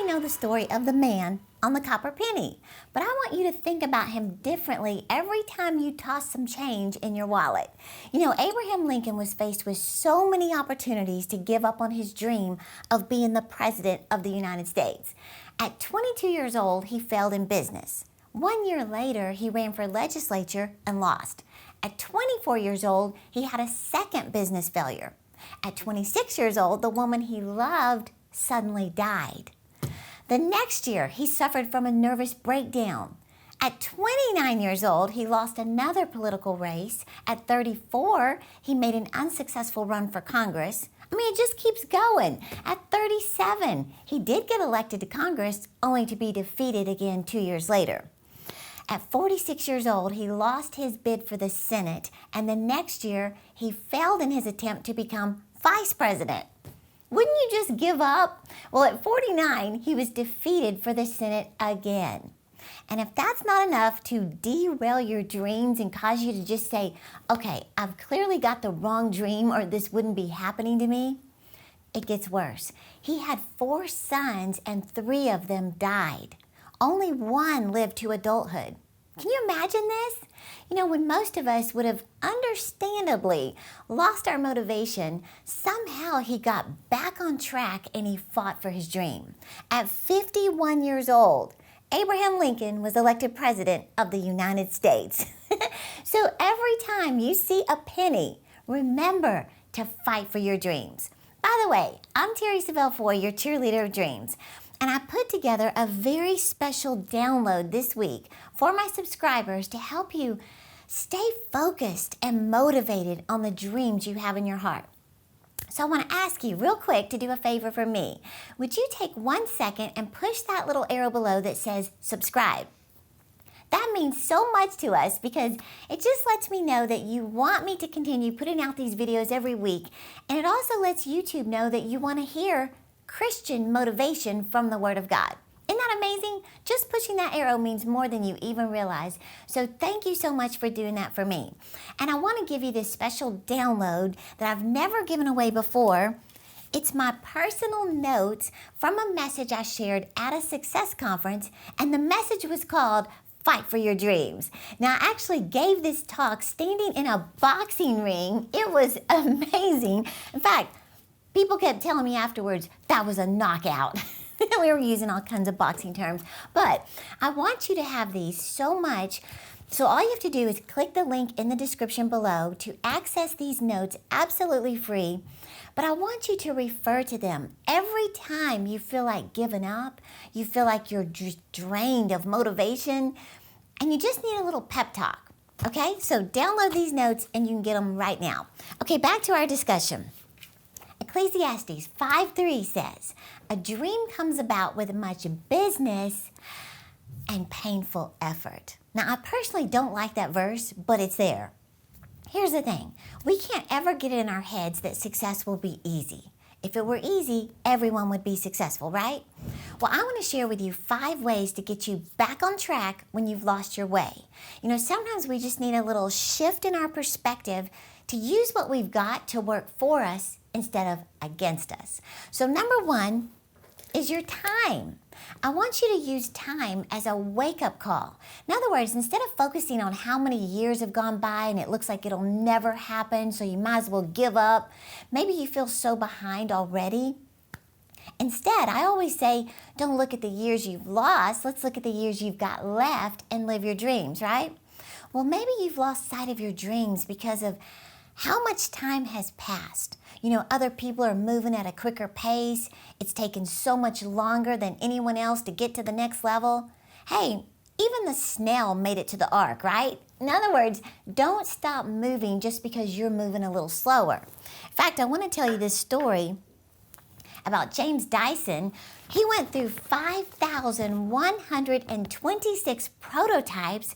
know the story of the man on the copper penny, but I want you to think about him differently every time you toss some change in your wallet. You know, Abraham Lincoln was faced with so many opportunities to give up on his dream of being the president of the United States. At 22 years old, he failed in business. 1 year later, he ran for legislature and lost. At 24 years old, he had a second business failure. At 26 years old, the woman he loved suddenly died. The next year, he suffered from a nervous breakdown. At 29 years old, he lost another political race. At 34, he made an unsuccessful run for Congress. I mean, it just keeps going. At 37, he did get elected to Congress, only to be defeated again 2 years later. At 46 years old, he lost his bid for the Senate, and the next year, he failed in his attempt to become vice president. Wouldn't you just give up? Well, at 49, he was defeated for the Senate again. And if that's not enough to derail your dreams and cause you to just say, okay, I've clearly got the wrong dream or this wouldn't be happening to me, it gets worse. He had 4 sons and 3 of them died. Only 1 lived to adulthood. Can you imagine this? You know, when most of us would have understandably lost our motivation, somehow he got back on track and he fought for his dream. At 51 years old, Abraham Lincoln was elected president of the United States. So every time you see a penny, remember to fight for your dreams. By the way, I'm Terri Savelle, your cheerleader of dreams. And I put together a very special download this week for my subscribers to help you stay focused and motivated on the dreams you have in your heart. So I want to ask you real quick to do a favor for me. Would you take 1 second and push that little arrow below that says subscribe? That means so much to us because it just lets me know that you want me to continue putting out these videos every week. And it also lets YouTube know that you want to hear Christian motivation from the Word of God. Isn't that amazing? Just pushing that arrow means more than you even realize. So thank you so much for doing that for me. And I want to give you this special download that I've never given away before. It's my personal notes from a message I shared at a success conference, and the message was called Fight for Your Dreams. Now, I actually gave this talk standing in a boxing ring. It was amazing. In fact, people kept telling me afterwards, that was a knockout. We were using all kinds of boxing terms. But I want you to have these so much. So all you have to do is click the link in the description below to access these notes absolutely free. But I want you to refer to them every time you feel like giving up, you feel like you're drained of motivation, and you just need a little pep talk. Okay? So download these notes and you can get them right now. Okay, back to our discussion. Ecclesiastes 5:3 says, a dream comes about with much business and painful effort. Now, I personally don't like that verse, but it's there. Here's the thing. We can't ever get it in our heads that success will be easy. If it were easy, everyone would be successful, right? Well, I want to share with you 5 ways to get you back on track when you've lost your way. You know, sometimes we just need a little shift in our perspective to use what we've got to work for us instead of against us. So number 1 is your time. I want you to use time as a wake-up call. In other words, instead of focusing on how many years have gone by and it looks like it'll never happen, so you might as well give up, maybe you feel so behind already. Instead, I always say, don't look at the years you've lost, let's look at the years you've got left and live your dreams, right? Well, maybe you've lost sight of your dreams because of how much time has passed. You know, other people are moving at a quicker pace. It's taken so much longer than anyone else to get to the next level. Hey, even the snail made it to the ark, right? In other words, don't stop moving just because you're moving a little slower. In fact, I want to tell you this story about James Dyson. He went through 5,126 prototypes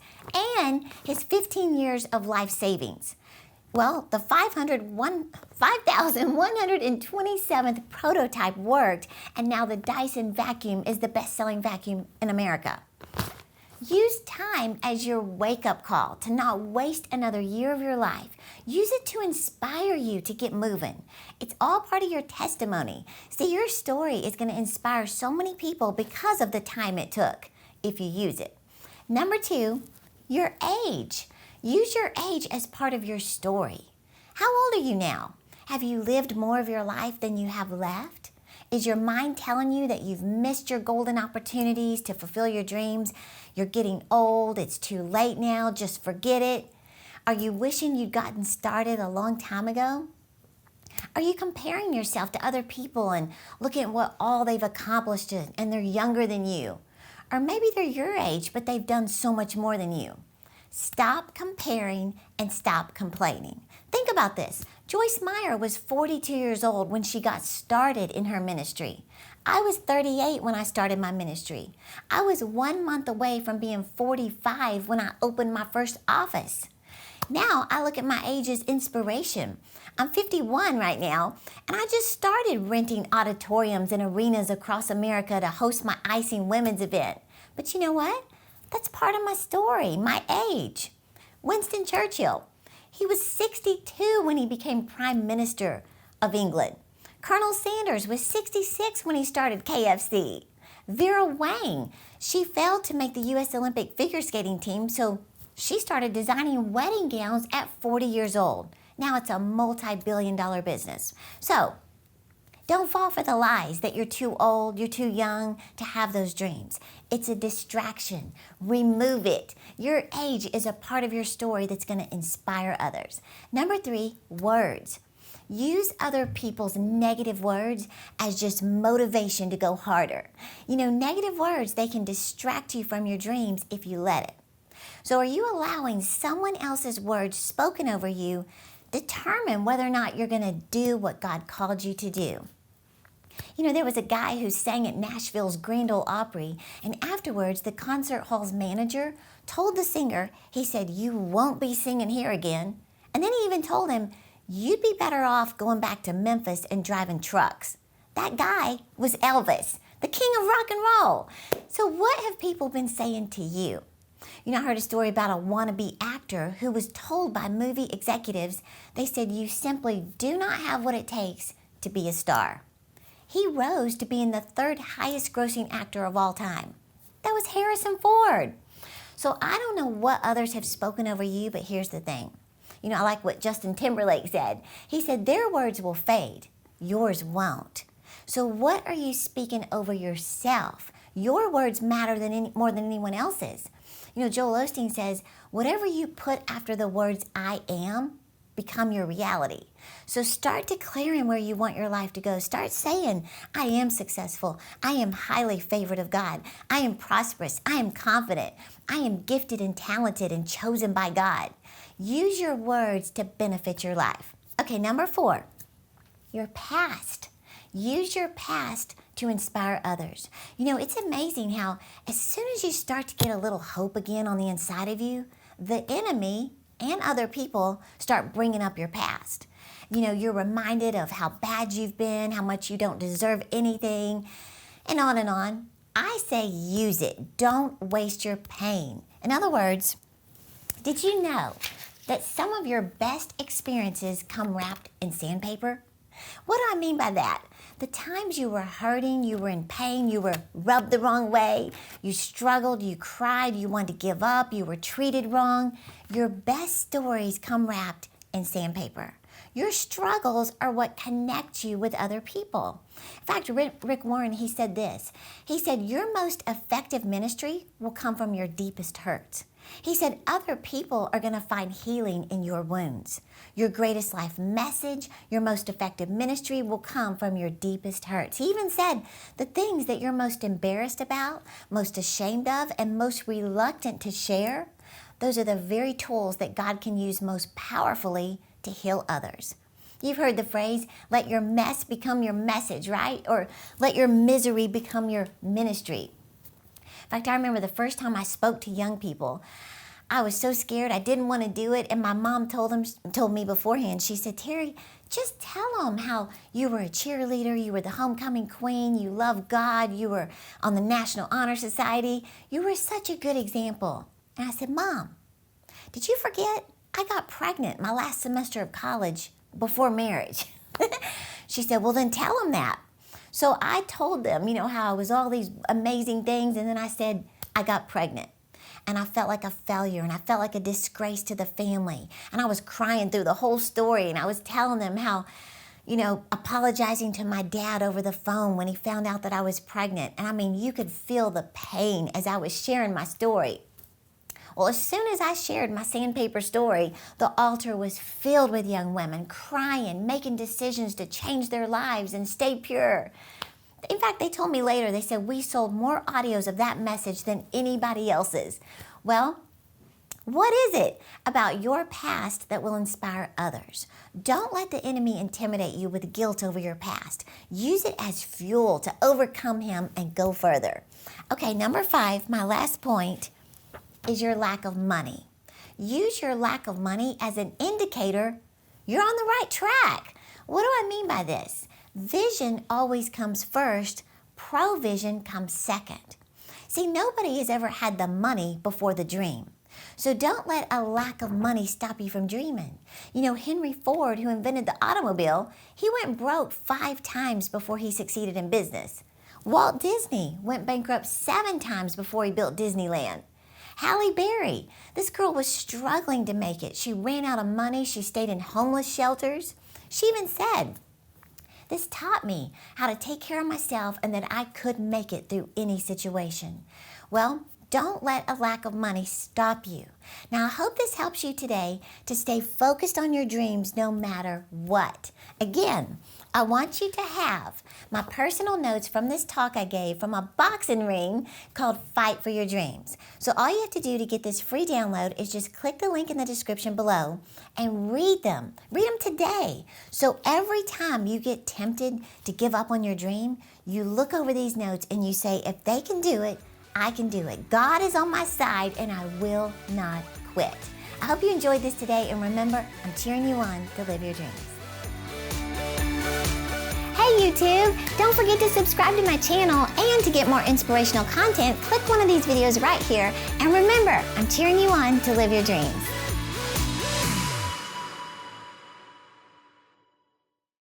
and his 15 years of life savings. Well, the 5,127th prototype worked, and now the Dyson vacuum is the best-selling vacuum in America. Use time as your wake-up call to not waste another year of your life. Use it to inspire you to get moving. It's all part of your testimony. See, your story is going to inspire so many people because of the time it took if you use it. Number 2, your age. Use your age as part of your story. How old are you now? Have you lived more of your life than you have left? Is your mind telling you that you've missed your golden opportunities to fulfill your dreams? You're getting old, it's too late now, just forget it. Are you wishing you'd gotten started a long time ago? Are you comparing yourself to other people and looking at what all they've accomplished and they're younger than you? Or maybe they're your age, but they've done so much more than you. Stop comparing and stop complaining. Think about this. Joyce Meyer was 42 years old when she got started in her ministry. I was 38 when I started my ministry. I was 1 month away from being 45 when I opened my first office. Now I look at my age as inspiration. I'm 51 right now, and I just started renting auditoriums and arenas across America to host my Icing Women's event. But you know what? That's part of my story, my age. Winston Churchill, he was 62 when he became Prime Minister of England. Colonel Sanders was 66 when he started KFC. Vera Wang, she failed to make the U.S. Olympic figure skating team, so she started designing wedding gowns at 40 years old. Now it's a multi-billion-dollar business. So, don't fall for the lies that you're too old, you're too young to have those dreams. It's a distraction. Remove it. Your age is a part of your story that's going to inspire others. Number 3, words. Use other people's negative words as just motivation to go harder. You know, negative words, they can distract you from your dreams if you let it. So are you allowing someone else's words spoken over you determine whether or not you're going to do what God called you to do? You know, there was a guy who sang at Nashville's Grand Ole Opry, and afterwards the concert hall's manager told the singer, he said, "You won't be singing here again." And then he even told him, "You'd be better off going back to Memphis and driving trucks." That guy was Elvis, the king of rock and roll. So what have people been saying to you? You know, I heard a story about a wannabe actor who was told by movie executives, they said, "You simply do not have what it takes to be a star." He rose to being the 3rd highest grossing actor of all time. That was Harrison Ford. So I don't know what others have spoken over you, but here's the thing. You know, I like what Justin Timberlake said. He said, their words will fade, yours won't. So what are you speaking over yourself? Your words matter more than anyone else's. You know, Joel Osteen says, whatever you put after the words "I am," become your reality. So start declaring where you want your life to go. Start saying, I am successful. I am highly favored of God. I am prosperous. I am confident. I am gifted and talented and chosen by God. Use your words to benefit your life. Okay, number 4, your past. Use your past to inspire others. You know, it's amazing how as soon as you start to get a little hope again on the inside of you, the enemy and other people start bringing up your past. You know, you're reminded of how bad you've been, how much you don't deserve anything, and on and on. I say use it. Don't waste your pain. In other words, did you know that some of your best experiences come wrapped in sandpaper? What do I mean by that? The times you were hurting, you were in pain, you were rubbed the wrong way, you struggled, you cried, you wanted to give up, you were treated wrong. Your best stories come wrapped in sandpaper. Your struggles are what connect you with other people. In fact, Rick Warren, he said this. He said, your most effective ministry will come from your deepest hurts. He said, other people are going to find healing in your wounds. Your greatest life message, your most effective ministry will come from your deepest hurts. He even said, the things that you're most embarrassed about, most ashamed of, and most reluctant to share, those are the very tools that God can use most powerfully to heal others. You've heard the phrase, let your mess become your message, right? Or let your misery become your ministry. In fact, I remember the first time I spoke to young people, I was so scared. I didn't want to do it. And my mom told me beforehand, she said, Terri, just tell them how you were a cheerleader, you were the homecoming queen, you loved God, you were on the National Honor Society. You were such a good example. And I said, Mom, did you forget? I got pregnant my last semester of college before marriage. She said, well, then tell them that. So I told them, how I was all these amazing things. And then I said, I got pregnant. And I felt like a failure, and I felt like a disgrace to the family. And I was crying through the whole story, and I was telling them how, apologizing to my dad over the phone when he found out that I was pregnant. And I mean, you could feel the pain as I was sharing my story. Well, as soon as I shared my sandpaper story, the altar was filled with young women crying, making decisions to change their lives and stay pure. In fact, they told me later, they said, we sold more audios of that message than anybody else's. Well, what is it about your past that will inspire others? Don't let the enemy intimidate you with guilt over your past. Use it as fuel to overcome him and go further. Okay, number 5, my last point, is your lack of money. Use your lack of money as an indicator you're on the right track. What do I mean by this? Vision always comes first, provision comes second. See, nobody has ever had the money before the dream. So don't let a lack of money stop you from dreaming. Henry Ford, who invented the automobile, he went broke 5 times before he succeeded in business. Walt Disney went bankrupt 7 times before he built Disneyland. Halle Berry, this girl was struggling to make it. She ran out of money. She stayed in homeless shelters. She even said, this taught me how to take care of myself and that I could make it through any situation. Well, don't let a lack of money stop you. Now, I hope this helps you today to stay focused on your dreams no matter what. Again, I want you to have my personal notes from this talk I gave from a boxing ring called Fight for Your Dreams. So all you have to do to get this free download is just click the link in the description below and read them. Read them today. So every time you get tempted to give up on your dream, you look over these notes and you say, if they can do it, I can do it. God is on my side and I will not quit. I hope you enjoyed this today, and remember, I'm cheering you on to live your dreams. Hey YouTube, don't forget to subscribe to my channel, and to get more inspirational content, click one of these videos right here. And remember, I'm cheering you on to live your dreams.